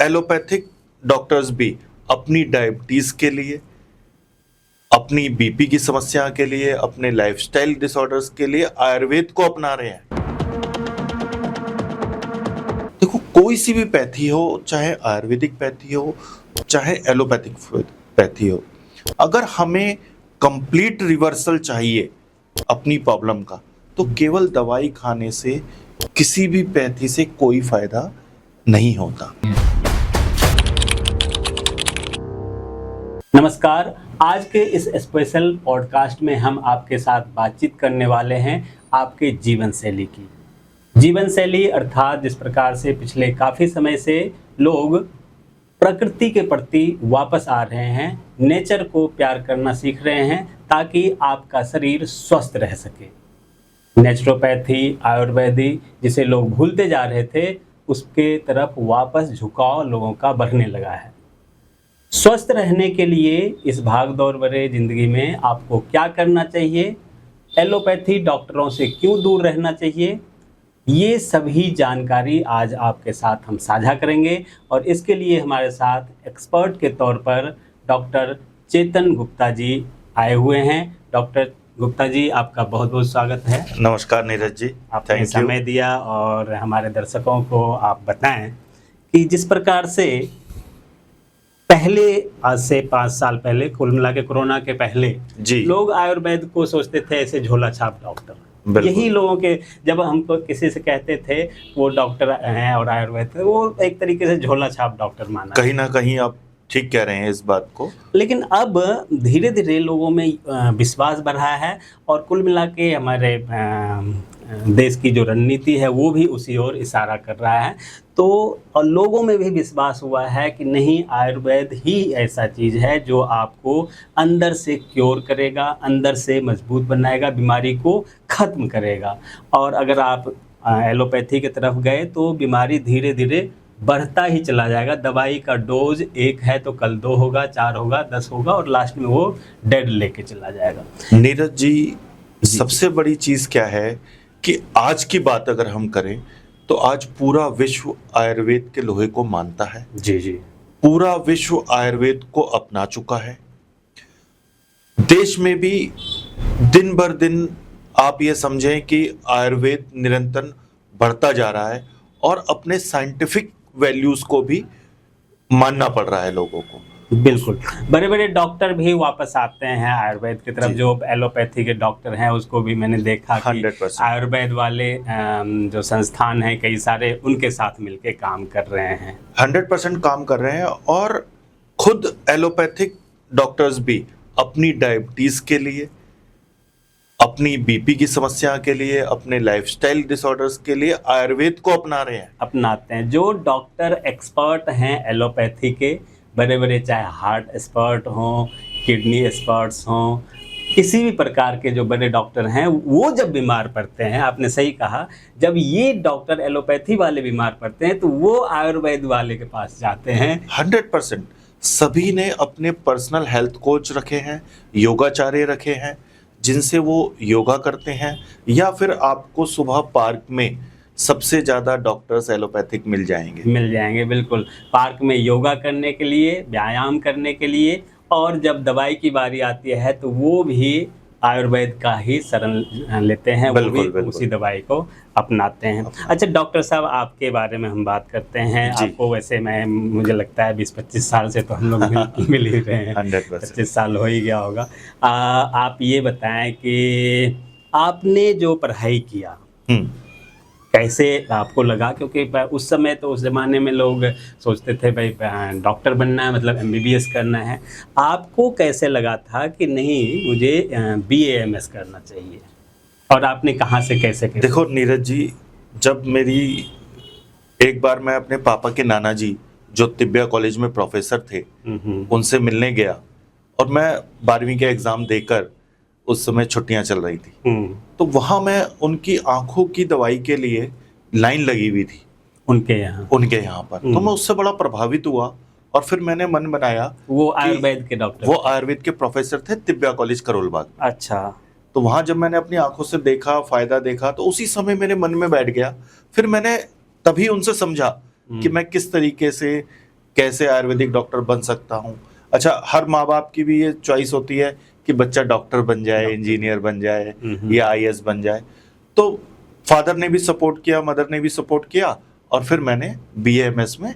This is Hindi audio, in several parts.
एलोपैथिक डॉक्टर्स भी अपनी डायबिटीज के लिए, अपनी बीपी की समस्या के लिए, अपने लाइफस्टाइल डिसऑर्डर्स के लिए आयुर्वेद को अपना रहे हैं। देखो, कोई सी भी पैथी हो, चाहे आयुर्वेदिक पैथी हो, चाहे एलोपैथिक पैथी हो, अगर हमें कंप्लीट रिवर्सल चाहिए अपनी प्रॉब्लम का, तो केवल दवाई खाने से किसी भी पैथी से कोई फायदा नहीं होता। नमस्कार, आज के इस स्पेशल पॉडकास्ट में हम आपके साथ बातचीत करने वाले हैं आपके जीवन शैली की। जीवन शैली अर्थात जिस प्रकार से पिछले काफ़ी समय से लोग प्रकृति के प्रति वापस आ रहे हैं, नेचर को प्यार करना सीख रहे हैं ताकि आपका शरीर स्वस्थ रह सके। नेचुरोपैथी, आयुर्वेदी जिसे लोग भूलते जा रहे थे, उसके तरफ वापस झुकाव लोगों का बढ़ने लगा है। स्वस्थ रहने के लिए इस भागदौड़ भरे ज़िंदगी में आपको क्या करना चाहिए, एलोपैथी डॉक्टरों से क्यों दूर रहना चाहिए, ये सभी जानकारी आज आपके साथ हम साझा करेंगे। और इसके लिए हमारे साथ एक्सपर्ट के तौर पर डॉक्टर चेतन गुप्ता जी आए हुए हैं। डॉक्टर गुप्ता जी, आपका बहुत बहुत स्वागत है। नमस्कार नीरज जी, आपने समय दिया और हमारे दर्शकों को आप बताएं कि जिस प्रकार से पहले, आज से 5 साल पहले, कुल मिला के कोरोना के पहले जी, लोग आयुर्वेद को सोचते थे ऐसे झोला छाप डॉक्टर। यही लोगों के, जब हमको किसी से कहते थे वो डॉक्टर हैं और आयुर्वेद, वो एक तरीके से झोला छाप डॉक्टर माना। कहीं ना कहीं आप ठीक कह रहे हैं इस बात को। लेकिन अब धीरे धीरे लोगों में विश्वास बढ़ा है और कुल मिला के हमारे देश की जो रणनीति है वो भी उसी ओर इशारा कर रहा है। तो और लोगों में भी विश्वास हुआ है कि नहीं, आयुर्वेद ही ऐसा चीज़ है जो आपको अंदर से क्योर करेगा, अंदर से मजबूत बनाएगा, बीमारी को ख़त्म करेगा। और अगर आप एलोपैथी की तरफ गए तो बीमारी धीरे धीरे बढ़ता ही चला जाएगा। दवाई का डोज 1 है तो कल 2 होगा, 4 होगा, 10 होगा और लास्ट में वो डेड लेके चला जाएगा। नीरज जी, सबसे बड़ी चीज़ क्या है कि आज की बात अगर हम करें तो आज पूरा विश्व आयुर्वेद के लोहे को मानता है। जी जी, पूरा विश्व आयुर्वेद को अपना चुका है। देश में भी दिन भर दिन आप ये समझें कि आयुर्वेद निरंतर बढ़ता जा रहा है और अपने साइंटिफिक वैल्यूज को भी मानना पड़ रहा है लोगों को। बिल्कुल, बड़े बड़े डॉक्टर भी वापस आते हैं आयुर्वेद की तरफ। जो एलोपैथी के डॉक्टर हैं उसको भी मैंने देखा कि 100% आयुर्वेद वाले जो संस्थान हैं कई सारे, उनके साथ मिलके काम कर रहे हैं। 100% काम कर रहे हैं। और खुद एलोपैथिक डॉक्टर्स भी अपनी डायबिटीज के लिए, अपनी बीपी की समस्या के लिए, अपने लाइफस्टाइल डिसऑर्डर्स के लिए आयुर्वेद को अपना रहे हैं, अपनाते हैं। जो डॉक्टर एक्सपर्ट हैं एलोपैथी के, बड़े बड़े, चाहे हार्ट एक्सपर्ट हों, किडनी एक्सपर्ट्स हों, किसी भी प्रकार के जो बड़े डॉक्टर हैं, वो जब बीमार पड़ते हैं, आपने सही कहा, जब ये डॉक्टर एलोपैथी वाले बीमार पड़ते हैं तो वो आयुर्वेद वाले के पास जाते हैं। 100% सभी ने अपने पर्सनल हेल्थ कोच रखे हैं, योगाचार्य रखे हैं, जिनसे वो योगा करते हैं। या फिर आपको सुबह पार्क में सबसे ज़्यादा डॉक्टर्स एलोपैथिक मिल जाएंगे। बिल्कुल, पार्क में योगा करने के लिए, व्यायाम करने के लिए, और जब दवाई की बारी आती है तो वो भी आयुर्वेद का ही शरण लेते हैं। बिल्कुल, वो भी उसी दवाई को अपनाते हैं। अच्छा डॉक्टर साहब, आपके बारे में हम बात करते हैं। आपको वैसे मुझे लगता है 20-25 साल से तो हम लोग मिल ही रहे हैं। 100% 25 साल हो ही गया होगा। आप ये बताएं कि आपने जो पढ़ाई किया कैसे आपको लगा, क्योंकि उस समय तो, उस ज़माने में लोग सोचते थे भाई डॉक्टर बनना है मतलब MBBS करना है। आपको कैसे लगा था कि नहीं, मुझे BAMS करना चाहिए, और आपने कहाँ से कैसे किया? देखो नीरज जी, जब एक बार मैं अपने पापा के नाना जी जो तिब्बिया कॉलेज में प्रोफेसर थे, उनसे मिलने गया और मैं 12वीं के एग्ज़ाम देकर, उस समय छुट्टियां चल रही थी, तो वहां मैं उनकी आंखों की दवाई के लिए लाइन लगी हुई थी उनके यहाँ पर। तो मैं उससे बड़ा प्रभावित हुआ और फिर मैंने मन बनाया। वो आयुर्वेद के डॉक्टर, वो आयुर्वेद के प्रोफेसर थे तिब्बिया कॉलेज करोलबाग। अच्छा। तो वहां जब मैंने अपनी आंखों से देखा, फायदा देखा, तो उसी समय मेरे मन में बैठ गया। फिर मैंने तभी उनसे समझा कि मैं किस तरीके से कैसे आयुर्वेदिक डॉक्टर बन सकता हूँ। अच्छा, हर माँ बाप की भी ये चॉइस होती है कि बच्चा डॉक्टर बन जाए, इंजीनियर बन जाए या आईएएस बन जाए। तो फादर ने भी सपोर्ट किया, मदर ने भी सपोर्ट किया, और फिर मैंने BAMS में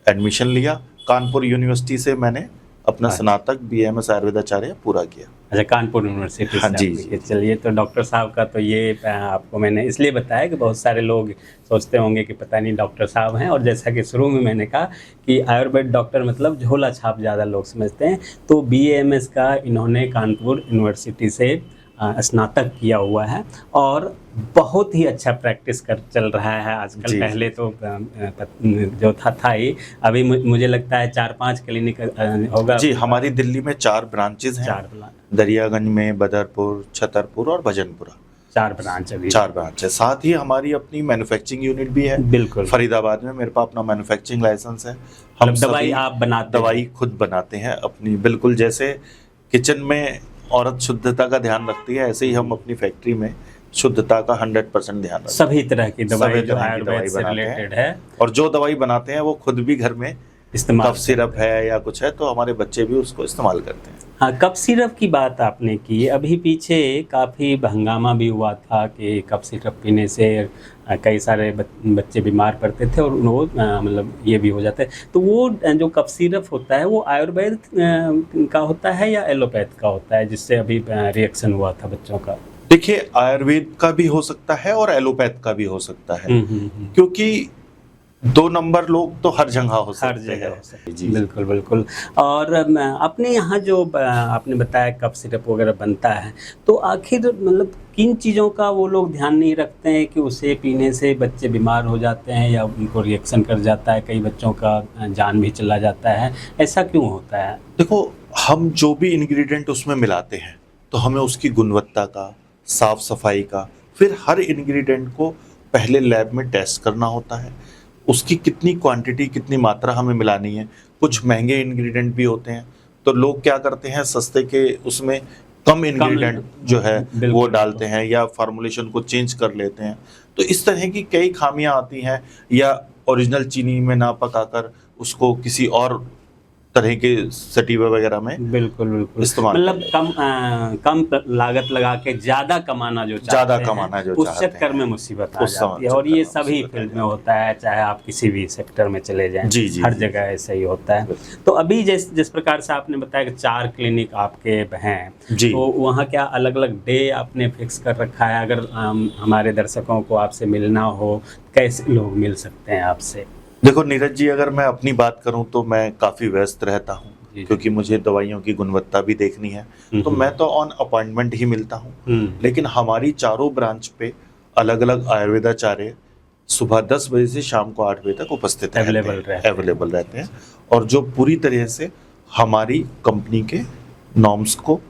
एडमिशन लिया। कानपुर यूनिवर्सिटी से मैंने अपना स्नातक BAMS आयुर्वेदाचार्य पूरा किया। अच्छा, कानपुर यूनिवर्सिटी हाँ से जी, आपने किया। चलिए, तो डॉक्टर साहब का तो ये आपको मैंने इसलिए बताया कि बहुत सारे लोग सोचते होंगे कि पता नहीं डॉक्टर साहब हैं, और जैसा कि शुरू में मैंने कहा कि आयुर्वेद डॉक्टर मतलब झोला छाप ज़्यादा लोग समझते हैं। तो BAMS का इन्होंने कानपुर यूनिवर्सिटी से स्नातक किया हुआ है, और बहुत ही अच्छा प्रैक्टिस कर चल रहा है आजकल। जी, पहले तो जो था ही, अभी मुझे लगता है 4-5 क्लिनिक होगा जी। हमारी दिल्ली में 4 ब्रांचेज हैं, 4 ब्रांच, दरियागंज में, बदरपुर, छतरपुर और भजनपुरा। 4 ब्रांच अभी। 4 ब्रांच है। साथ ही हमारी अपनी मैन्युफैक्चरिंग यूनिट भी है। बिल्कुल। फरीदाबाद में मेरे पास अपना मैन्युफैक्चरिंग लाइसेंस है। हम दवाई आप बनाते हैं? दवाई खुद बनाते हैं अपनी, बिल्कुल जैसे किचन में औरत शुद्धता का ध्यान रखती है, ऐसे ही हम अपनी फैक्ट्री में शुद्धता का 100% ध्यान रखते हैं। सभी तरह की दवाई सभी जो तरह की आयुर्वेद दवाई से बनाते रिलेटेड हैं, है, और जो दवाई बनाते हैं वो खुद भी घर में इस्तेमाल कफ सिरप है या कुछ है तो हमारे बच्चे भी उसको इस्तेमाल करते हैं। हाँ, कफ सिरप की बात आपने की। अभी पीछे काफ़ी हंगामा भी हुआ था कि कफ सिरप पीने से कई सारे बच्चे बीमार पड़ते थे, और वो मतलब ये भी हो जाता है। तो वो जो कफ सिरप होता है वो आयुर्वेद का होता है या एलोपैथ का होता है, जिससे अभी रिएक्शन हुआ था बच्चों का? देखिए, आयुर्वेद का भी हो सकता है और एलोपैथ का भी हो सकता है, क्योंकि 2 नंबर लोग तो हर जगह हो सकते हर जगह हैं। हो सकते हैं। बिल्कुल बिल्कुल। और अपने यहाँ जो आपने बताया कफ सिरप वगैरह बनता है, तो आखिर मतलब किन चीज़ों का वो लोग ध्यान नहीं रखते हैं कि उसे पीने से बच्चे बीमार हो जाते हैं या उनको रिएक्शन कर जाता है, कई बच्चों का जान भी चला जाता है, ऐसा क्यों होता है? देखो, हम जो भी इंग्रेडिएंट उसमें मिलाते हैं तो हमें उसकी गुणवत्ता का, साफ सफाई का, फिर हर इंग्रेडिएंट को पहले लैब में टेस्ट करना होता है। उसकी कितनी क्वांटिटी, कितनी मात्रा हमें मिलानी है। कुछ महंगे इंग्रेडिएंट भी होते हैं, तो लोग क्या करते हैं, सस्ते के उसमें कम इंग्रेडिएंट जो है वो डालते हैं या फार्मूलेशन को चेंज कर लेते हैं। तो इस तरह की कई खामियां आती हैं, या ओरिजिनल चीनी में ना पकाकर उसको किसी और तरह के सटीवा वगैरह में बिल्कुल बिल्कुल इस्तेमाल मतलब कम लागत लगा के ज्यादा कमाना जो चाहते हैं, उस चक्कर में मुसीबत आ जाती है। और ये सभी फील्ड में होता है, चाहे आप किसी भी सेक्टर में चले जाएं, हर जगह ऐसा ही होता है। तो अभी जिस प्रकार से आपने बताया कि 4 क्लिनिक आपके हैं, तो वहाँ क्या अलग अलग डे आपने फिक्स कर रखा है? अगर हमारे दर्शकों को आपसे मिलना हो, कैसे लोग मिल सकते हैं आपसे? देखो नीरज जी, अगर मैं अपनी बात करूं तो मैं काफ़ी व्यस्त रहता हूं, क्योंकि मुझे दवाइयों की गुणवत्ता भी देखनी है, तो मैं तो ऑन अपॉइंटमेंट ही मिलता हूं। लेकिन हमारी 4 ब्रांच पे अलग अलग आयुर्वेदाचार्य सुबह 10 बजे से शाम को 8 बजे तक उपस्थित अवेलेबल रहते हैं, और जो पूरी तरह से हमारी कंपनी के नॉर्म्स को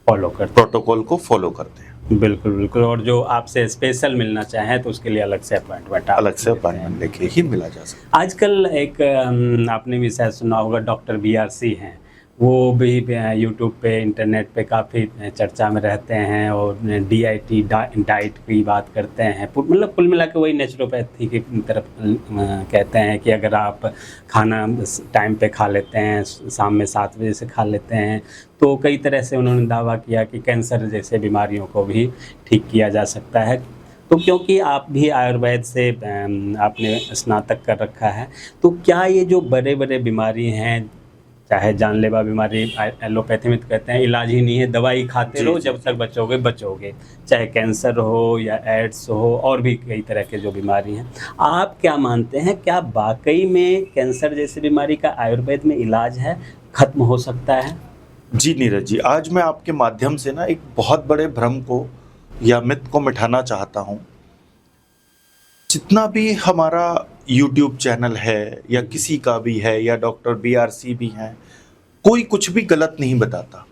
फॉलो करते, प्रोटोकॉल को फॉलो करते हैं। बिल्कुल बिल्कुल। और जो आपसे स्पेशल मिलना चाहें तो उसके लिए अलग से अपॉइंटमेंट लेके ही मिला जा सकता है। आजकल एक आपने भी शायद सुना होगा, डॉक्टर BRC हैं, वो भी यूट्यूब पे, इंटरनेट पे काफ़ी चर्चा में रहते हैं, और DIT डाइट की बात करते हैं। मतलब कुल मिला के वही नेचुरोपैथी की तरफ कहते हैं कि अगर आप खाना टाइम पे खा लेते हैं, शाम में 7 बजे से खा लेते हैं, तो कई तरह से उन्होंने दावा किया कि कैंसर जैसे बीमारियों को भी ठीक किया जा सकता है। तो क्योंकि आप भी आयुर्वेद से आपने स्नातक कर रखा है, तो क्या ये जो बड़े बड़े बीमारी हैं, चाहे जानलेवा बीमारी, एलोपैथी में तो कहते हैं इलाज ही नहीं है, दवाई खाते रहो जब तक बचोगे, चाहे कैंसर हो या एड्स हो, और भी कई तरह के जो बीमारी हैं, आप क्या मानते हैं, क्या वाकई में कैंसर जैसी बीमारी का आयुर्वेद में इलाज है, खत्म हो सकता है? जी नीरज जी, आज मैं आपके माध्यम से ना एक बहुत बड़े भ्रम को या मिथ को मिटाना चाहता हूँ। जितना भी हमारा YouTube चैनल है या किसी का भी है, या डॉक्टर BRC भी हैं, कोई कुछ भी गलत नहीं बताता,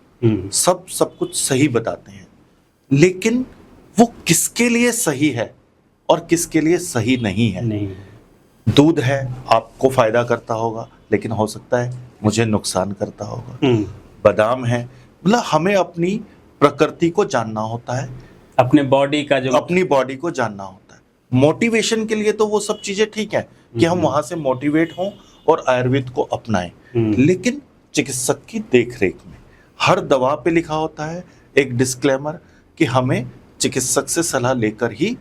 सब कुछ सही बताते हैं। लेकिन वो किसके लिए सही है और किसके लिए सही नहीं है? दूध है, आपको फायदा करता होगा, लेकिन हो सकता है मुझे नुकसान करता होगा। बादाम है, मतलब हमें अपनी प्रकृति को जानना होता है, अपनी बॉडी को जानना होता है। मोटिवेशन के लिए तो वो सब चीजें ठीक है कि हम वहां से मोटिवेट हों और आयुर्वेद को अपनाएं, लेकिन चिकित्सक की देखरेख में। हर दवा पे लिखा होता है एक डिस्क्लेमर कि हमें चिकित्सक से सलाह लेकर ही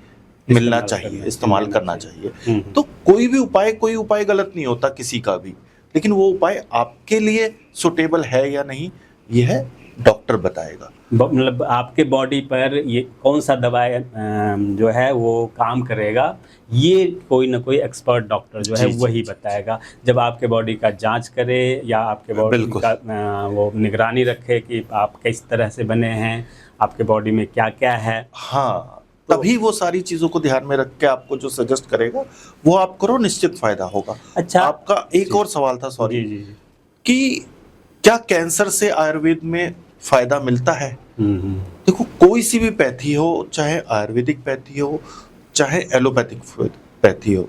मिलना चाहिए, इस्तेमाल करना चाहिए। तो कोई उपाय गलत नहीं होता किसी का भी, लेकिन वो उपाय आपके लिए सुटेबल है या नहीं, यह डॉक्टर बताएगा। मतलब आपके बॉडी पर ये कौन सा दवा जो है वो काम करेगा, ये कोई ना कोई एक्सपर्ट डॉक्टर जो है वही बताएगा। जब आपके बॉडी का जांच करे या आपके बॉडी का वो निगरानी रखे कि आप किस तरह से बने हैं, आपके बॉडी में क्या क्या है, हाँ, तभी वो सारी चीजों को ध्यान में रख के आपको जो सजेस्ट करेगा वो आप करो, निश्चित फायदा होगा। अच्छा, आपका एक और सवाल था, सॉरी, कि क्या कैंसर से आयुर्वेद में फायदा मिलता है? देखो, कोई सी भी पैथी हो, चाहे आयुर्वेदिक पैथी हो चाहे एलोपैथिक पैथी हो,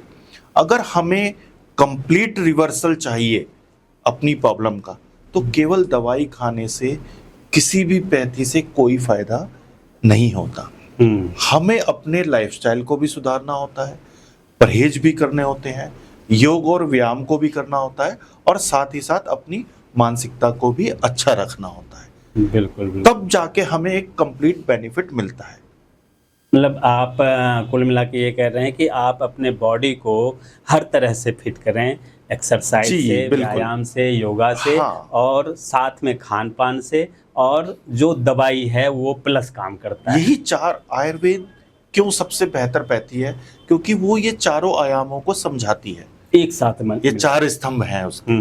अगर हमें कंप्लीट रिवर्सल चाहिए अपनी प्रॉब्लम का, तो केवल दवाई खाने से किसी भी पैथी से कोई फायदा नहीं होता। हमें अपने लाइफस्टाइल को भी सुधारना होता है, परहेज भी करने होते हैं, योग और व्यायाम को भी करना होता है, और साथ ही साथ अपनी मानसिकता को भी अच्छा रखना होता है। बिल्कुल। तब जाके हमें एक कंप्लीट बेनिफिट मिलता है। मतलब आप कुल मिला के ये कह रहे हैं कि आप अपने बॉडी को हर तरह से फिट करें, एक्सरसाइज से, व्यायाम से, योगा से, हाँ। और साथ में खान पान से, और जो दवाई है वो प्लस काम करता है। यही चार आयुर्वेद क्यों सबसे बेहतर पैथी है, क्योंकि वो ये चारों आयामों को समझाती है एक साथ में। ये चार स्तंभ हैं उसके,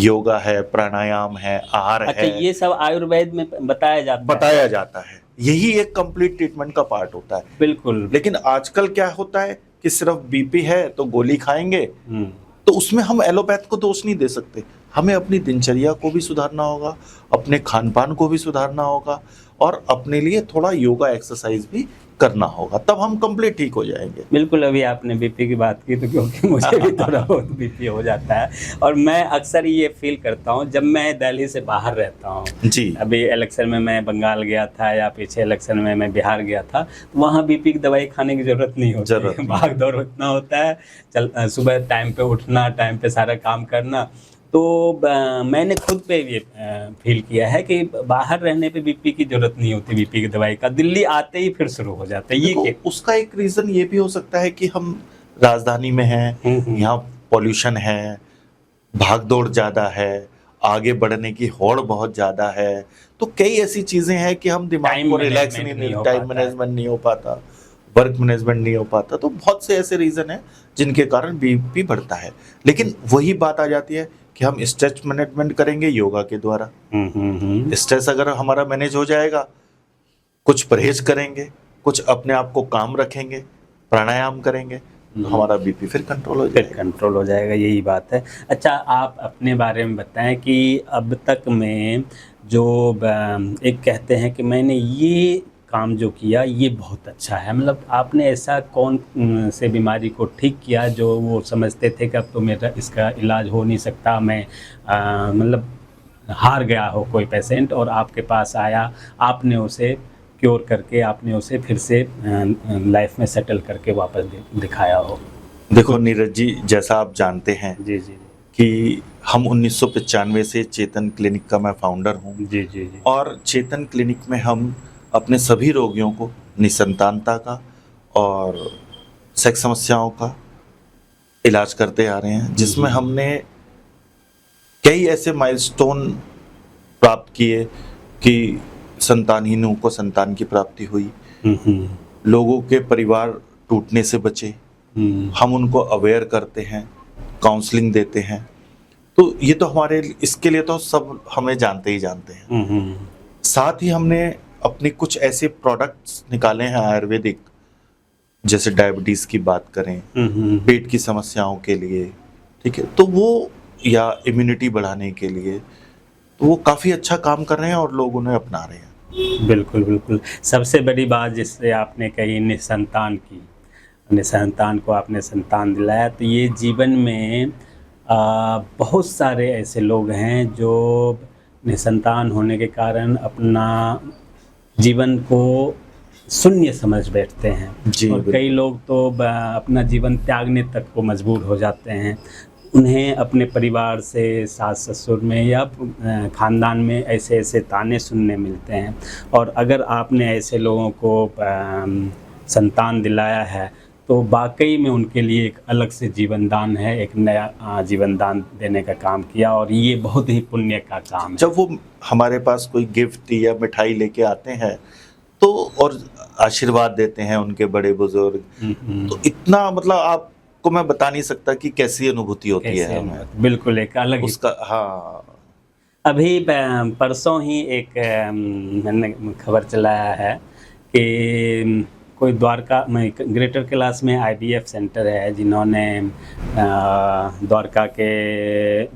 योगा है, प्राणायाम है, आहार है। अच्छा, ये सब आयुर्वेद में बताया जाता है। यही एक कंप्लीट ट्रीटमेंट का पार्ट होता है। बिल्कुल। लेकिन आजकल क्या होता है कि सिर्फ बीपी है तो गोली खाएंगे, तो उसमें हम एलोपैथ को दोष नहीं दे सकते। हमें अपनी दिनचर्या को भी सुधारना होगा, अपने खान पान को भी सुधारना होगा, और अपने लिए थोड़ा योगा एक्सरसाइज भी करना होगा, तब हम कंप्लीट ठीक हो जाएंगे। बिल्कुल। अभी आपने बीपी की बात की तो क्योंकि मुझे भी थोड़ा बहुत बीपी हो जाता है, और मैं अक्सर ये फील करता हूँ जब मैं दिल्ली से बाहर रहता हूँ। जी। अभी इलेक्शन में मैं बंगाल गया था, या पीछे इलेक्शन में मैं बिहार गया था, तो वहाँ बीपी की दवाई खाने की ज़रूरत नहीं होती। भाग दौड़ उतना होता है, सुबह टाइम पे उठना, टाइम पे सारा काम करना। तो मैंने खुद पे ये फील किया है कि बाहर रहने पे बीपी की जरूरत नहीं होती, बीपी की दवाई का। दिल्ली आते ही फिर शुरू हो जाता है। ये उसका एक रीज़न ये भी हो सकता है कि हम राजधानी में हैं, यहाँ पॉल्यूशन है, भाग दौड़ ज़्यादा है, आगे बढ़ने की होड़ बहुत ज़्यादा है, तो कई ऐसी चीज़ें हैं कि हम दिमाग को रिलैक्स नहीं, टाइम मैनेजमेंट नहीं हो पाता, वर्क मैनेजमेंट नहीं हो पाता। तो बहुत से ऐसे रीज़न हैं जिनके कारण बीपी बढ़ता है। लेकिन वही बात आ जाती है कि हम स्ट्रेस मैनेजमेंट करेंगे योगा के द्वारा। स्ट्रेस अगर हमारा मैनेज हो जाएगा, कुछ परहेज करेंगे, कुछ अपने आप को काम रखेंगे, प्राणायाम करेंगे, तो हमारा बीपी फिर कंट्रोल हो जाएगा। यही बात है। अच्छा, आप अपने बारे में बताएं कि अब तक में जो एक कहते हैं कि मैंने ये काम जो किया ये बहुत अच्छा है, मतलब आपने ऐसा कौन से बीमारी को ठीक किया जो वो समझते थे कि अब तो मेरा इसका इलाज हो नहीं सकता, मैं मतलब हार गया हो कोई पेशेंट, और आपके पास आया, आपने उसे क्योर करके, आपने उसे फिर से लाइफ में सेटल करके वापस दिखाया हो? देखो नीरज जी, जैसा आप जानते हैं जी कि हम 1995 से चेतन क्लिनिक का मैं फाउंडर हूँ। जी। और चेतन क्लिनिक में हम अपने सभी रोगियों को निसंतानता का और सेक्स समस्याओं का इलाज करते आ रहे हैं, जिसमें हमने कई ऐसे माइलस्टोन प्राप्त किए कि संतानहीनों को संतान की प्राप्ति हुई, लोगों के परिवार टूटने से बचे, हम उनको अवेयर करते हैं, काउंसलिंग देते हैं। तो ये तो हमारे इसके लिए तो सब हमें जानते हैं। साथ ही हमने अपने कुछ ऐसे प्रोडक्ट्स निकाले हैं आयुर्वेदिक, जैसे डायबिटीज़ की बात करें, पेट की समस्याओं के लिए, ठीक है, तो वो, या इम्यूनिटी बढ़ाने के लिए, तो वो काफ़ी अच्छा काम कर रहे हैं और लोग उन्हें अपना रहे हैं। बिल्कुल। सबसे बड़ी बात जिससे आपने कही निसंतान की, निसंतान को आपने संतान दिलाया, तो ये जीवन में बहुत सारे ऐसे लोग हैं जो निसंतान होने के कारण अपना जीवन को शून्य समझ बैठते हैं, और कई लोग तो अपना जीवन त्यागने तक को मजबूर हो जाते हैं। उन्हें अपने परिवार से, सास ससुर में या ख़ानदान में ऐसे ऐसे ताने सुनने मिलते हैं। और अगर आपने ऐसे लोगों को संतान दिलाया है तो वाकई में उनके लिए एक अलग से जीवन दान है, एक नया जीवन दान देने का काम किया, और ये बहुत ही पुण्य का काम है। जब वो हमारे पास कोई गिफ्ट या मिठाई लेके आते हैं तो और आशीर्वाद देते हैं उनके बड़े बुजुर्ग, तो इतना मतलब आपको मैं बता नहीं सकता कि कैसी अनुभूति होती है हमें। बिल्कुल एक अलग ही उसका हाँ। अभी परसों ही एक मैंने खबर चलाया है कि कोई द्वारका में ग्रेटर कैलाश में IVF सेंटर है, जिन्होंने द्वारका के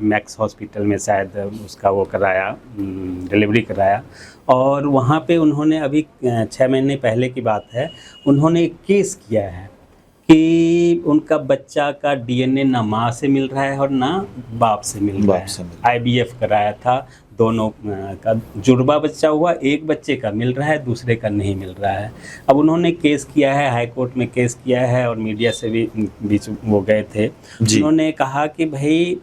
मैक्स हॉस्पिटल में शायद उसका वो कराया, डिलीवरी कराया। और वहाँ पे उन्होंने अभी 6 महीने पहले की बात है, उन्होंने एक केस किया है कि उनका बच्चा का DNA ना माँ से मिल रहा है और ना बाप से मिल रहा है। IVF कराया था, दोनों का जुड़वा बच्चा हुआ, एक बच्चे का मिल रहा है, दूसरे का नहीं मिल रहा है। अब उन्होंने केस किया है, हाई कोर्ट में केस किया है, और मीडिया से भी बीच वो गए थे। उन्होंने कहा कि भाई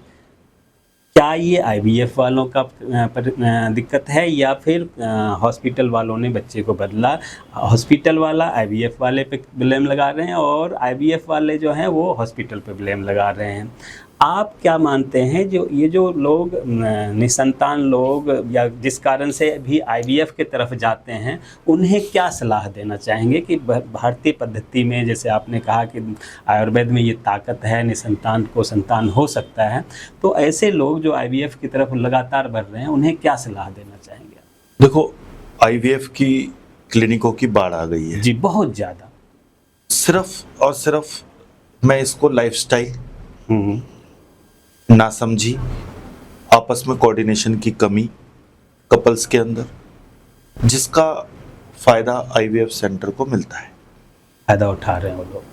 क्या ये IVF वालों का दिक्कत है या फिर हॉस्पिटल वालों ने बच्चे को बदला। हॉस्पिटल वाला IVF वाले पे ब्लेम लगा रहे हैं और IVF वाले जो हैं वो हॉस्पिटल पे ब्लेम लगा रहे हैं। आप क्या मानते हैं, जो ये जो लोग निसंतान लोग या जिस कारण से भी IVF के तरफ जाते हैं, उन्हें क्या सलाह देना चाहेंगे कि भारतीय पद्धति में, जैसे आपने कहा कि आयुर्वेद में ये ताकत है, निसंतान को संतान हो सकता है, तो ऐसे लोग जो IVF की तरफ लगातार बढ़ रहे हैं, उन्हें क्या सलाह देना चाहेंगे? देखो, IVF की क्लिनिकों की बाढ़ आ गई है जी, बहुत ज़्यादा। सिर्फ और सिर्फ मैं इसको लाइफस्टाइल ना समझी, आपस में कोऑर्डिनेशन की कमी कपल्स के अंदर, जिसका फायदा IVF सेंटर को मिलता है, फायदा उठा रहे हैं वो लोग।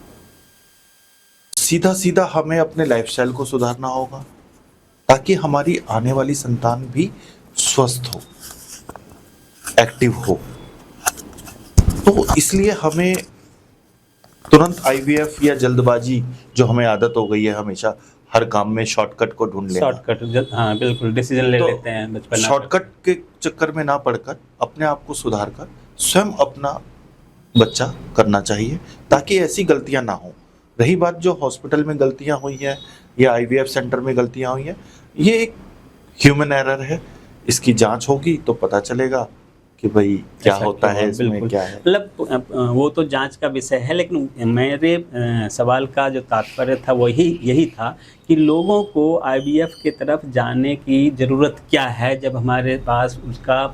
सीधा सीधा हमें अपने लाइफस्टाइल को सुधारना होगा ताकि हमारी आने वाली संतान भी स्वस्थ हो, एक्टिव हो। तो इसलिए हमें तुरंत IVF या जल्दबाजी जो हमें आदत हो गई है, हमेशा हर काम में शॉर्टकट को ढूंढ लेना, शॉर्टकट, हाँ बिल्कुल, डिसीजन ले लेते हैं बचपन। शॉर्टकट के चक्कर में ना पड़कर अपने आप को सुधार कर स्वयं अपना बच्चा करना चाहिए ताकि ऐसी गलतियां ना हो। रही बात जो हॉस्पिटल में गलतियां हुई है या IVF सेंटर में गलतियां हुई है, ये एक ह्यूमन एरर है, इसकी जांच होगी तो पता चलेगा कि भाई क्या होता है, इसमें क्या है। मतलब वो तो जांच का विषय है, लेकिन मेरे सवाल का जो तात्पर्य था वो यही था कि लोगों को IVF की तरफ जाने की ज़रूरत क्या है जब हमारे पास उसका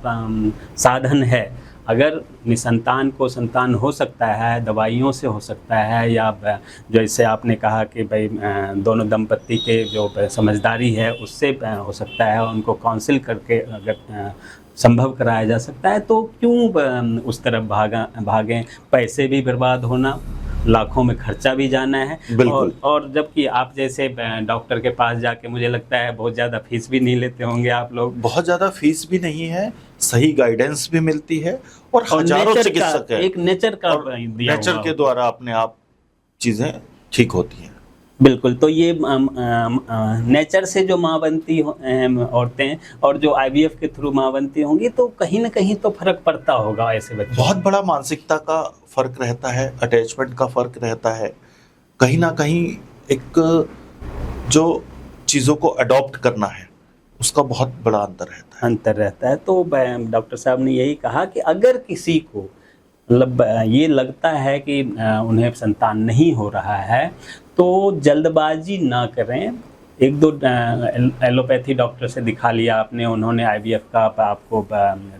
साधन है। अगर निसंतान को संतान हो सकता है, दवाइयों से हो सकता है, या जैसे आपने कहा कि भाई दोनों दंपत्ति के जो समझदारी है उससे हो सकता है, उनको काउंसिल करके अगर संभव कराया जा सकता है, तो क्यों उस तरफ भागें। पैसे भी बर्बाद होना, लाखों में खर्चा भी जाना है, और जबकि आप जैसे डॉक्टर के पास जाके मुझे लगता है बहुत ज़्यादा फीस भी नहीं लेते होंगे आप लोग। बहुत ज़्यादा फीस भी नहीं है, सही गाइडेंस भी मिलती है, और हजारों चिकित्सक है, एक नेचर का दिया नेचर के द्वारा अपने आप चीज़ें ठीक होती हैं। बिल्कुल। तो ये नेचर से जो माँ बनती औरतें और जो IVF के थ्रू माँ बनती होंगी, तो कहीं ना कहीं तो फर्क पड़ता होगा ऐसे बच्चों। बहुत बड़ा मानसिकता का फर्क रहता है, अटैचमेंट का फर्क रहता है, कहीं ना कहीं एक जो चीज़ों को अडॉप्ट करना है उसका बहुत बड़ा अंतर रहता है। तो डॉक्टर साहब ने यही कहा कि अगर किसी को मतलब ये लगता है कि उन्हें संतान नहीं हो रहा है तो जल्दबाजी ना करें। एक दो एलोपैथी डॉक्टर से दिखा लिया आपने, उन्होंने IVF का आपको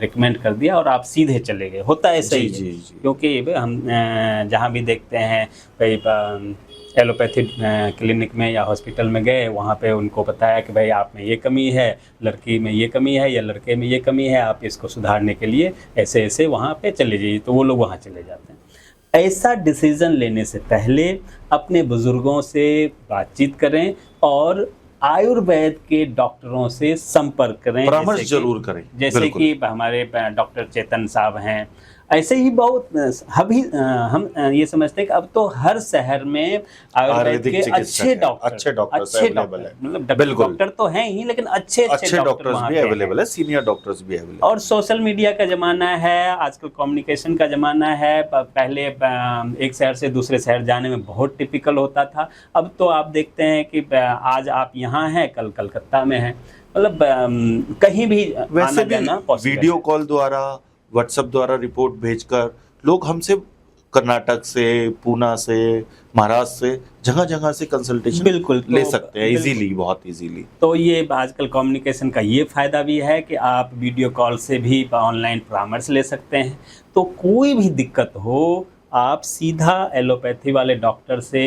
रिकमेंड कर दिया और आप सीधे चले गए, होता है सही है। क्योंकि हम जहाँ भी देखते हैं भाई एलोपैथी क्लिनिक में या हॉस्पिटल में गए, वहाँ पे उनको बताया कि भाई आप में ये कमी है, लड़की में ये कमी है या लड़के में ये कमी है, आप इसको सुधारने के लिए ऐसे ऐसे वहाँ पे चले जाइए, तो वो लोग वहाँ चले जाते हैं। ऐसा डिसीज़न लेने से पहले अपने बुज़ुर्गों से बातचीत करें और आयुर्वेद के डॉक्टरों से संपर्क करें, परामर्श जरूर करें। जैसे कि हमारे डॉक्टर चेतन साहब हैं, ऐसे ही बहुत हम ये समझते हैं कि अब तो हर शहर में आयुर्वेद के अच्छे डॉक्टर्स अवेलेबल है। मतलब बिल्कुल। डॉक्टर तो हैं ही, लेकिन अच्छे डॉक्टर्स वहाँ भी पे हैं। अवेलेबल है, सीनियर डॉक्टर्स भी अवेलेबल। और सोशल मीडिया का ज़माना है, आजकल कम्युनिकेशन का ज़माना है। पहले एक शहर से दूसरे शहर जाने में बहुत टिपिकल होता था। अब तो आप देखते हैं कि आज आप यहाँ हैं, कल कलकत्ता में हैं, मतलब कहीं भी वैसे आना भी जाना पॉसिबल वीडियो है। कॉल द्वारा, व्हाट्सएप द्वारा रिपोर्ट भेजकर लोग हमसे कर्नाटक से, पूना से, महाराष्ट्र से, जगह जगह से कंसल्टेशन बिल्कुल, ले तो सकते हैं बिल्कुल। इजीली, बहुत इजीली। तो ये आजकल कम्युनिकेशन का ये फ़ायदा भी है कि आप वीडियो कॉल से भी ऑनलाइन परामर्श ले सकते हैं। तो कोई भी दिक्कत हो, आप सीधा एलोपैथी वाले डॉक्टर से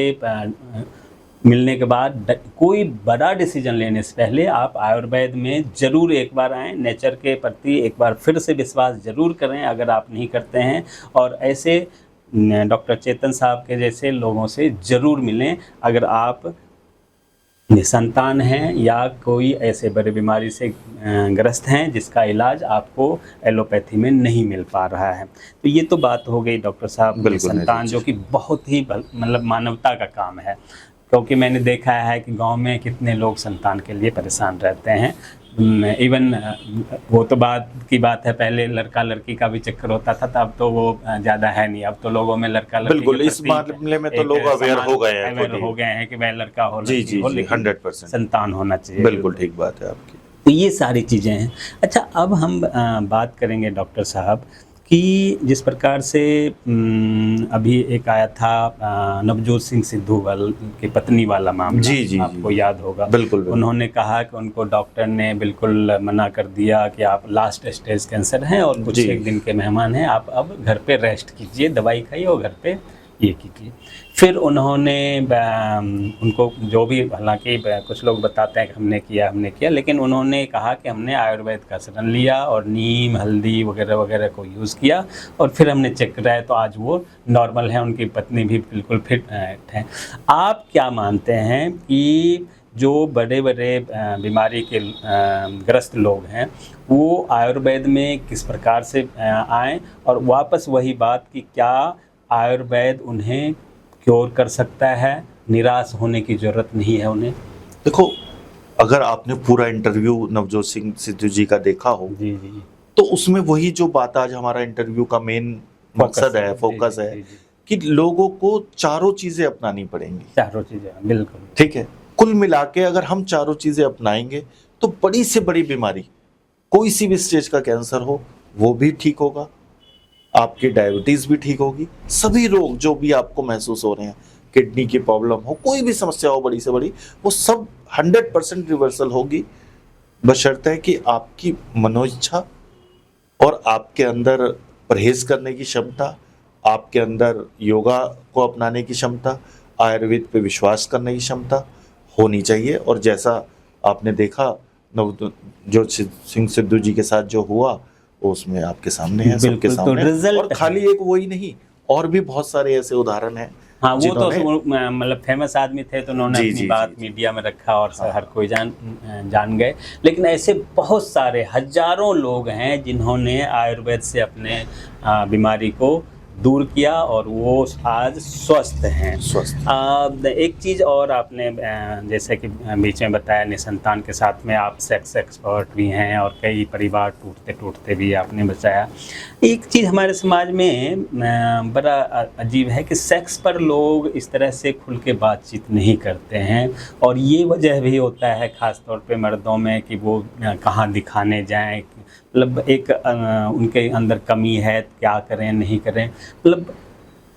मिलने के बाद कोई बड़ा डिसीजन लेने से पहले आप आयुर्वेद में ज़रूर एक बार आएँ, नेचर के प्रति एक बार फिर से विश्वास ज़रूर करें अगर आप नहीं करते हैं। और ऐसे डॉक्टर चेतन साहब के जैसे लोगों से ज़रूर मिलें अगर आप निसंतान हैं या कोई ऐसे बड़े बीमारी से ग्रस्त हैं जिसका इलाज आपको एलोपैथी में नहीं मिल पा रहा है। तो ये तो बात हो गई डॉक्टर साहब निसंतान, जो कि बहुत ही मतलब मानवता का काम है, क्योंकि मैंने देखा है कि गांव में कितने लोग संतान के लिए परेशान रहते हैं। इवन वो तो बात की बात है, पहले लड़का लड़की का भी चक्कर होता था, तब तो वो ज़्यादा है नहीं। अब तो लोगों में लड़का लड़की बिल्कुल, इस मामले में तो लोग अवेयर हो गए हैं कि वह लड़का हो जी लड़की हो, लेकिन 100% संतान होना चाहिए। बिल्कुल ठीक बात है आपकी। तो ये सारी चीज़ें हैं। अच्छा, अब हम बात करेंगे डॉक्टर साहब कि जिस प्रकार से अभी एक आया था नवजोत सिंह सिद्धू की पत्नी वाला मामला, जी, आपको याद होगा। बिल्कुल। उन्होंने कहा कि उनको डॉक्टर ने बिल्कुल मना कर दिया कि आप लास्ट स्टेज कैंसर हैं और कुछ एक दिन के मेहमान हैं, आप अब घर पे रेस्ट कीजिए, दवाई खाइए और घर पे ये कीजिए। फिर उन्होंने उनको जो भी, हालांकि कुछ लोग बताते हैं कि हमने किया, लेकिन उन्होंने कहा कि हमने आयुर्वेद का शरण लिया और नीम, हल्दी वगैरह वगैरह को यूज़ किया और फिर हमने चेक कराया तो आज वो नॉर्मल है, उनकी पत्नी भी बिल्कुल फिट है। आप क्या मानते हैं कि जो बड़े बड़े बीमारी के ग्रस्त लोग हैं वो आयुर्वेद में किस प्रकार से आएँ, और वापस वही बात कि क्या आयुर्वेद उन्हें क्योर कर सकता है, निराश होने की ज़रूरत नहीं है उन्हें? देखो, अगर आपने पूरा इंटरव्यू नवजोत सिंह सिद्धू जी का देखा हो जी, तो उसमें वही जो बात आज हमारा इंटरव्यू का मेन मकसद है, फोकस है कि लोगों को चारों चीजें अपनानी पड़ेंगी। चारों चीज़ें, बिल्कुल ठीक है। कुल मिला के अगर हम चारों चीजें अपनाएंगे तो बड़ी से बड़ी बीमारी, कोई सी भी स्टेज का कैंसर हो वो भी ठीक होगा, आपकी डायबिटीज भी ठीक होगी, सभी रोग जो भी आपको महसूस हो रहे हैं, किडनी की प्रॉब्लम हो, कोई भी समस्या हो बड़ी से बड़ी, वो सब 100% रिवर्सल होगी, बशर्ते कि आपकी मनोइच्छा और आपके अंदर परहेज करने की क्षमता, आपके अंदर योगा को अपनाने की क्षमता, आयुर्वेद पे विश्वास करने की क्षमता होनी चाहिए। और जैसा आपने देखा नवजोत सिंह सिद्धू जी के साथ जो हुआ वो उसमें आपके सामने है, सबके सामने। तो और खाली एक वही नहीं, और भी बहुत सारे ऐसे उदाहरण हैं। हाँ, वो तो मतलब फेमस आदमी थे तो उन्होंने अपनी बात मीडिया में रखा और हर कोई जान गए। लेकिन ऐसे बहुत सारे हजारों लोग हैं जिन्होंने आयुर्वेद से अपने बीमारी को दूर किया और वो आज स्वस्थ हैं। एक चीज़ और आपने जैसे कि बीच में बताया, निसंतान के साथ में आप सेक्स एक्सपर्ट भी हैं और कई परिवार टूटते टूटते भी आपने बताया। एक चीज़ हमारे समाज में बड़ा अजीब है कि सेक्स पर लोग इस तरह से खुल के बातचीत नहीं करते हैं, और ये वजह भी होता है ख़ास तौर पे मर्दों में कि वो कहाँ दिखाने जाएं, मतलब एक उनके अंदर कमी है, क्या करें नहीं करें, मतलब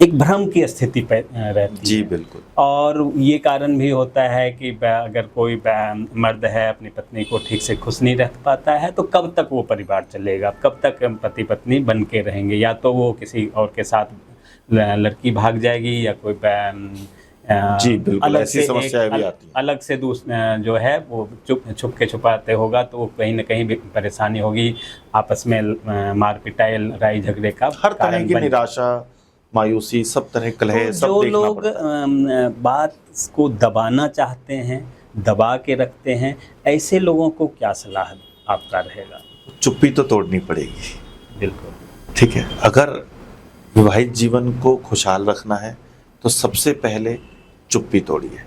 एक भ्रम की स्थिति पे रहती है। जी बिल्कुल। और ये कारण भी होता है कि अगर कोई मर्द है अपनी पत्नी को ठीक से खुश नहीं रख पाता है तो कब तक वो परिवार चलेगा, कब तक पति पत्नी बन के रहेंगे, या तो वो किसी और के साथ लड़की भाग जाएगी या कोई जी बिल्कुल, ऐसी समस्याएं भी आती हैं। अलग से जो है वो छुप के छुपाते होगा तो वो कहीं ना कहीं भी परेशानी होगी, आपस में मार पिटाई, लड़ाई झगड़े का हर तरह की निराशा, मायूसी, सब तरह कलह, सब जो देखना लोग बात को दबाना चाहते हैं, दबा के रखते हैं, ऐसे लोगों को क्या सलाह आपका रहेगा? चुप्पी तो तोड़नी पड़ेगी। बिल्कुल ठीक है। अगर विवाहित जीवन को खुशहाल रखना है तो सबसे पहले चुप्पी तोड़िए।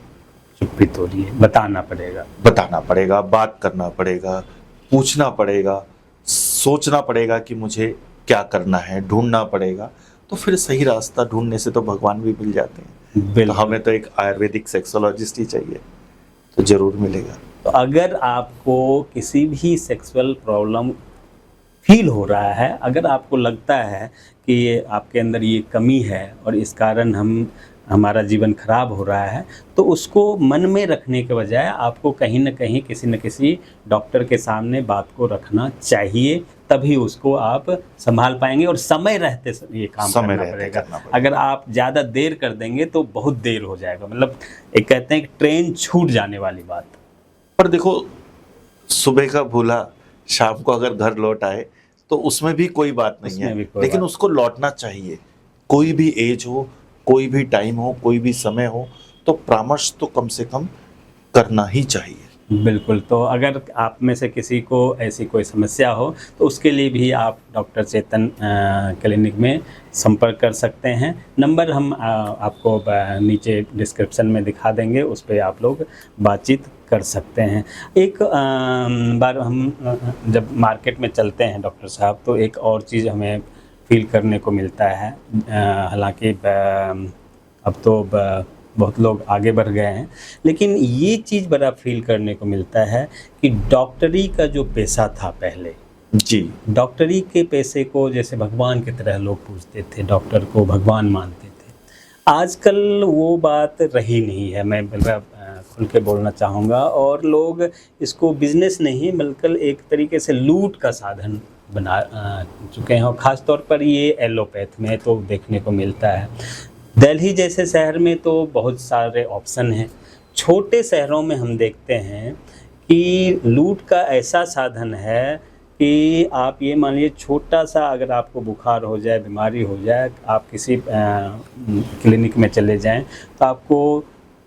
चुप्पी तोड़िए, बताना पड़ेगा, बात करना पड़ेगा, पूछना पड़ेगा, सोचना पड़ेगा कि मुझे क्या करना है, ढूंढना पड़ेगा। तो फिर सही रास्ता ढूंढने से तो भगवान भी मिल जाते हैं। तो हमें तो एक आयुर्वेदिक सेक्सोलॉजिस्ट ही चाहिए, तो जरूर मिलेगा। तो अगर आपको किसी भी सेक्सुअल प्रॉब्लम फील हो रहा है, अगर आपको लगता है कि ये आपके अंदर ये कमी है और इस कारण हमारा जीवन खराब हो रहा है, तो उसको मन में रखने के बजाय आपको कहीं न कहीं किसी न किसी डॉक्टर के सामने बात को रखना चाहिए, तभी उसको आप संभाल पाएंगे। और समय रहते ये काम करना पड़ेगा। अगर आप ज़्यादा देर कर देंगे तो बहुत देर हो जाएगा, मतलब एक कहते हैं कि ट्रेन छूट जाने वाली बात। पर देखो, सुबह का भूला शाम को अगर घर लौट आए तो उसमें भी कोई बात नहीं है, लेकिन उसको लौटना चाहिए। कोई भी एज हो, कोई भी टाइम हो, कोई भी समय हो, तो परामर्श तो कम से कम करना ही चाहिए। बिल्कुल। तो अगर आप में से किसी को ऐसी कोई समस्या हो तो उसके लिए भी आप डॉक्टर चेतन क्लिनिक में संपर्क कर सकते हैं। नंबर हम आपको नीचे डिस्क्रिप्शन में दिखा देंगे, उस पर आप लोग बातचीत कर सकते हैं। एक बार हम जब मार्केट में चलते हैं डॉक्टर साहब, तो एक और चीज़ हमें फील करने को मिलता है। हालांकि अब तो बहुत लोग आगे बढ़ गए हैं, लेकिन ये चीज़ बड़ा फील करने को मिलता है कि डॉक्टरी का जो पेशा था पहले, जी, डॉक्टरी के पेशे को जैसे भगवान की तरह लोग पूजते थे, डॉक्टर को भगवान मानते थे। आजकल वो बात रही नहीं है, मैं खुल के बोलना चाहूँगा। और लोग इसको बिजनेस नहीं बल्कि एक तरीके से लूट का साधन बना चुके हैं, और ख़ास तौर पर ये एलोपैथ में तो देखने को मिलता है। दिल्ली जैसे शहर में तो बहुत सारे ऑप्शन हैं। छोटे शहरों में हम देखते हैं कि लूट का ऐसा साधन है कि आप ये मान लीजिए, छोटा सा अगर आपको बुखार हो जाए, बीमारी हो जाए, आप किसी क्लिनिक में चले जाएं तो आपको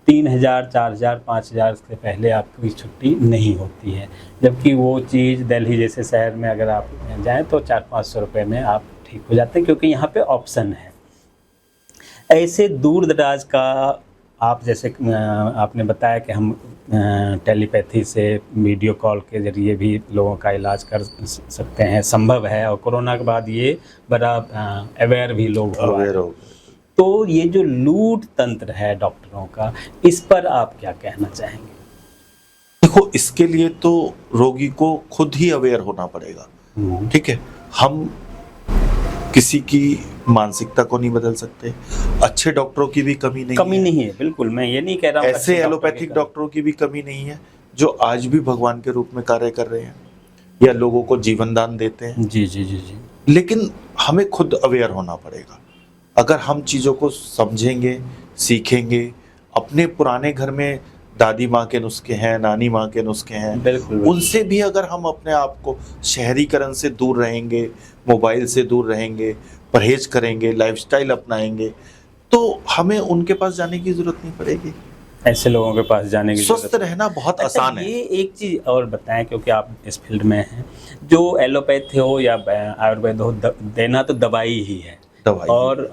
3,000, 4,000, 5,000 से पहले आपकी छुट्टी नहीं होती है। जबकि वो चीज़ दिल्ली जैसे शहर में अगर आप जाएं तो 400-500 रुपये में आप ठीक हो जाते हैं, क्योंकि यहाँ पे ऑप्शन है। ऐसे दूर दराज का, आप जैसे आपने बताया कि हम टेलीपैथी से वीडियो कॉल के ज़रिए भी लोगों का इलाज कर सकते हैं, संभव है। और कोरोना के बाद ये बड़ा अवेयर भी लोग हुआ है। तो ये जो लूट तंत्र है डॉक्टरों का, इस पर आप क्या कहना चाहेंगे? देखो, इसके लिए तो रोगी को खुद ही अवेयर होना पड़ेगा। ठीक है, हम किसी की मानसिकता को नहीं बदल सकते। अच्छे डॉक्टरों की भी कमी नहीं है। बिल्कुल, मैं ये नहीं कह रहा हूँ। ऐसे एलोपैथिक डॉक्टरों की भी कमी नहीं है जो आज भी भगवान के रूप में कार्य कर रहे हैं या लोगों को जीवन दान देते हैं। जी जी जी जी। लेकिन हमें खुद अवेयर होना पड़ेगा। अगर हम चीज़ों को समझेंगे, सीखेंगे, अपने पुराने घर में दादी माँ के नुस्खे हैं, नानी माँ के नुस्खे हैं, बिल्कुल, उनसे भी अगर हम अपने आप को शहरीकरण से दूर रहेंगे, मोबाइल से दूर रहेंगे, परहेज करेंगे, लाइफस्टाइल अपनाएंगे, तो हमें उनके पास जाने की जरूरत नहीं पड़ेगी। ऐसे लोगों के पास जाने की स्वस्थ रहना बहुत आसान है। ये एक चीज़ और बताएं, क्योंकि आप इस फील्ड में हैं, जो एलोपैथी हो या आयुर्वेद हो, देना तो दवाई ही है। और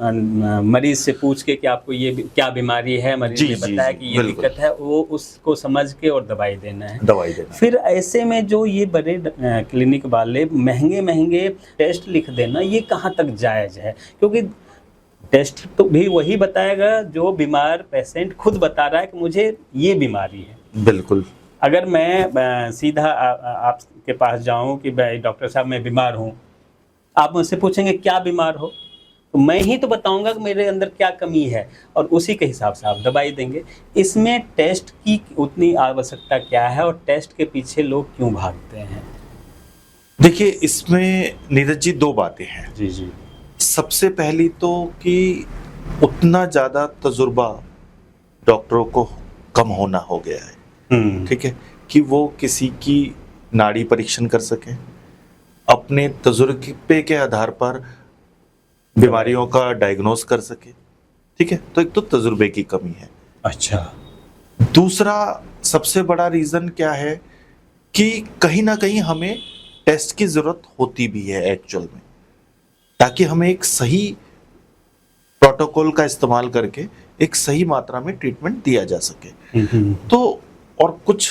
मरीज से पूछ के कि आपको ये क्या बीमारी है, मरीज ने बताया कि ये दिक्कत है, वो उसको समझ के और दवाई देना है। फिर ऐसे में जो ये बड़े क्लिनिक वाले महंगे टेस्ट लिख देना, ये कहाँ तक जायज़ है? क्योंकि टेस्ट तो भी वही बताएगा जो बीमार पेशेंट खुद बता रहा है कि मुझे ये बीमारी है। बिल्कुल। अगर मैं सीधा आपके पास जाऊं कि भाई डॉक्टर साहब मैं बीमार हूं, आप मुझसे पूछेंगे क्या बीमार हो, तो मैं ही तो बताऊंगा कि मेरे अंदर क्या कमी है, और उसी के हिसाब से आप दवाई देंगे। इसमें टेस्ट की उतनी आवश्यकता क्या है और टेस्ट के पीछे लोग क्यों भागते हैं? देखिए, इसमें नीरज जी दो बातें हैं। जी जी। सबसे पहली तो कि उतना ज़्यादा तजुर्बा डॉक्टरों को कम होना हो गया है। ठीक है, कि वो किसी की नाड़ी परीक्षण कर सकें, अपने तजुर्बे के आधार पर बीमारियों का डायग्नोस कर सके। ठीक है, तो एक तो तजुर्बे की कमी है। अच्छा। दूसरा सबसे बड़ा रीज़न क्या है कि कहीं ना कहीं हमें टेस्ट की ज़रूरत होती भी है एक्चुअल में, ताकि हमें एक सही प्रोटोकॉल का इस्तेमाल करके एक सही मात्रा में ट्रीटमेंट दिया जा सके। तो और कुछ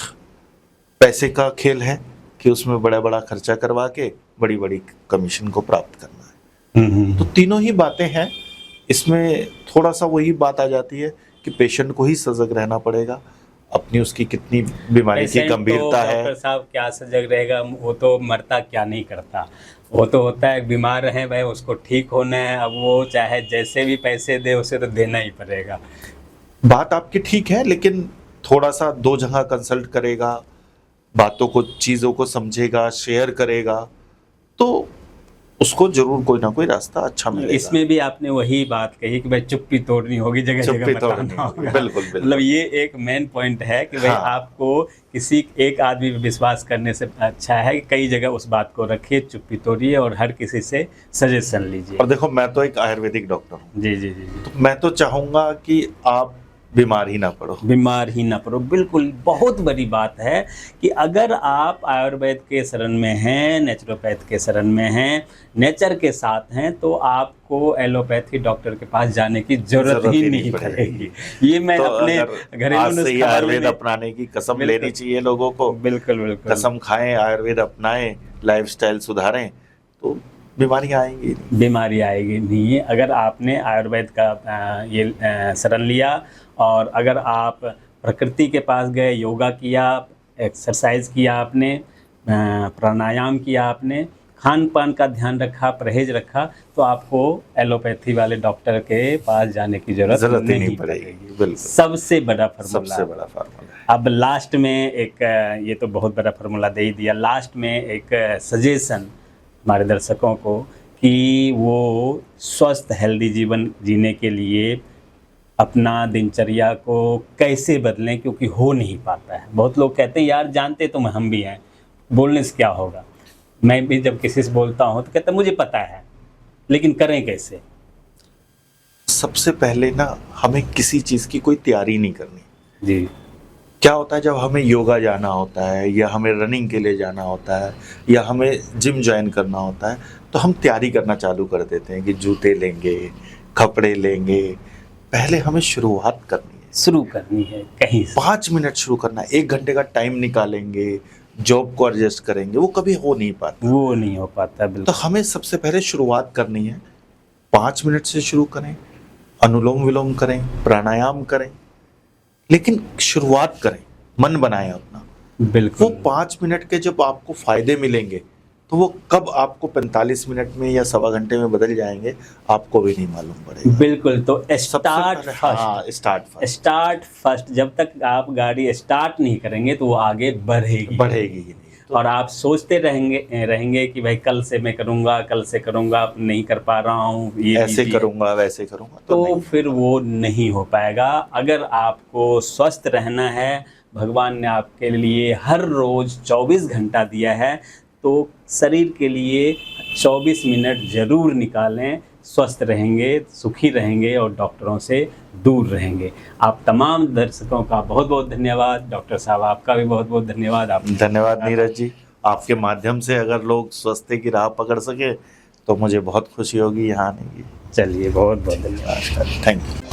पैसे का खेल है कि उसमें बड़ा बड़ा खर्चा करवा के बड़ी बड़ी कमीशन को प्राप्त करना है। तो तीनों ही बातें हैं इसमें। थोड़ा सा वही बात आ जाती है कि पेशेंट को ही सजग रहना पड़ेगा, अपनी उसकी कितनी बीमारी की पेशेंट गंभीरता तो है। डॉक्टर साहब क्या सजग रहेगा, वो तो मरता क्या नहीं करता। वो तो होता है बीमार है भाई, उसको ठीक होना है, अब वो चाहे जैसे भी पैसे दे उसे तो देना ही पड़ेगा। बात आपकी ठीक है, लेकिन थोड़ा सा 2 जगह कंसल्ट करेगा, बातों को चीज़ों को समझेगा, शेयर करेगा, तो उसको जरूर कोई ना कोई रास्ता अच्छा मिलेगा। इसमें भी आपने वही बात कही कि भाई चुप्पी तोड़नी होगी, जगह चुप्पी जगह तोड़नी बताना होगी, होगा। बिल्कुल, बिल्कुल। मतलब ये एक मेन पॉइंट है कि भाई हाँ। आपको किसी एक आदमी पे विश्वास करने से अच्छा है कि कई जगह उस बात को रखिए, चुप्पी तोड़िए और हर किसी से सजेशन लीजिए। और देखो, मैं तो एक आयुर्वेदिक डॉक्टर हूँ, जी जी जी जी। तो मैं तो चाहूंगा कि आप बीमार ही ना पड़ो। बीमार ही ना पड़ो, बिल्कुल। बहुत बड़ी बात है कि अगर आप आयुर्वेद के शरण में हैं, नेचुरोपैथ के शरण में हैं, नेचर के साथ हैं, तो आपको एलोपैथी डॉक्टर के पास जाने की जरूरत ही नहीं पड़ेगी। ये मैं तो अपने अगर घरेलू आज से ही नुस्खा आयुर्वेद में अपनाने की कसम बिल्कुल। लेनी चाहिए लोगों को। बिल्कुल बिल्कुल कसम खाएं, आयुर्वेद अपनाएं, लाइफस्टाइल सुधारें, तो बीमारियां आएंगी नहीं। बीमारी आएगी नहीं। अगर आपने आयुर्वेद का ये शरण लिया और अगर आप प्रकृति के पास गए, योगा किया, एक्सरसाइज किया आपने, प्राणायाम किया आपने, खान पान का ध्यान रखा, परहेज रखा, तो आपको एलोपैथी वाले डॉक्टर के पास जाने की जरूरत ही नहीं पड़ेगी। बिल्कुल, सबसे बड़ा फार्मूला। सबसे बड़ा फार्मूला है। अब लास्ट में एक ये तो बहुत बड़ा फार्मूला दे ही दिया, लास्ट में एक सजेशन हमारे दर्शकों को कि वो स्वस्थ हेल्दी जीवन जीने के लिए अपना दिनचर्या को कैसे बदलें, क्योंकि हो नहीं पाता है। बहुत लोग कहते हैं यार जानते तो हम भी हैं, बोलने से क्या होगा। मैं भी जब किसी से बोलता हूँ तो कहता मुझे पता है, लेकिन करें कैसे। सबसे पहले ना हमें किसी चीज़ की कोई तैयारी नहीं करनी। जी। क्या होता है, जब हमें योगा जाना होता है या हमें रनिंग के लिए जाना होता है या हमें जिम ज्वाइन करना होता है, तो हम तैयारी करना चालू कर देते हैं कि जूते लेंगे, कपड़े लेंगे। पहले हमें शुरुआत करनी है, शुरू करनी है कहीं से। 5 मिनट शुरू करना है, 1 घंटे का टाइम निकालेंगे, जॉब को एडजस्ट करेंगे, वो कभी हो नहीं पाता। वो नहीं हो पाता, तो बिल्कुल। हमें सबसे पहले शुरुआत करनी है। 5 मिनट से शुरू करें, अनुलोम विलोम करें, प्राणायाम करें, लेकिन शुरुआत करें, मन बनाएं अपना। वो बिल्कुल 5 मिनट के जब आपको फायदे मिलेंगे, तो वो कब आपको 45 मिनट में या सवा घंटे में बदल जाएंगे, आपको भी नहीं मालूम पड़ेगा। बिल्कुल। तो स्टार्ट फर्स्ट। हाँ, स्टार्ट फर्स्ट। जब तक आप गाड़ी स्टार्ट नहीं करेंगे तो वो आगे बढ़ेगी ही नहीं। और आप सोचते रहेंगे कि भाई कल से मैं करूँगा, कल से करूँगा, नहीं कर पा रहा हूँ, ये ऐसे करूँगा, वैसे करूँगा, तो फिर वो नहीं हो पाएगा। अगर आपको स्वस्थ रहना है, भगवान ने आपके लिए हर रोज़ 24 घंटा दिया है, तो शरीर के लिए 24 मिनट ज़रूर निकालें। स्वस्थ रहेंगे, सुखी रहेंगे और डॉक्टरों से दूर रहेंगे। आप तमाम दर्शकों का बहुत बहुत धन्यवाद। डॉक्टर साहब आपका भी बहुत बहुत धन्यवाद। आप धन्यवाद नीरज जी। आपके माध्यम से अगर लोग स्वास्थ्य की राह पकड़ सके तो मुझे बहुत खुशी होगी यहाँ आने की। चलिए, बहुत बहुत धन्यवाद। Thank you.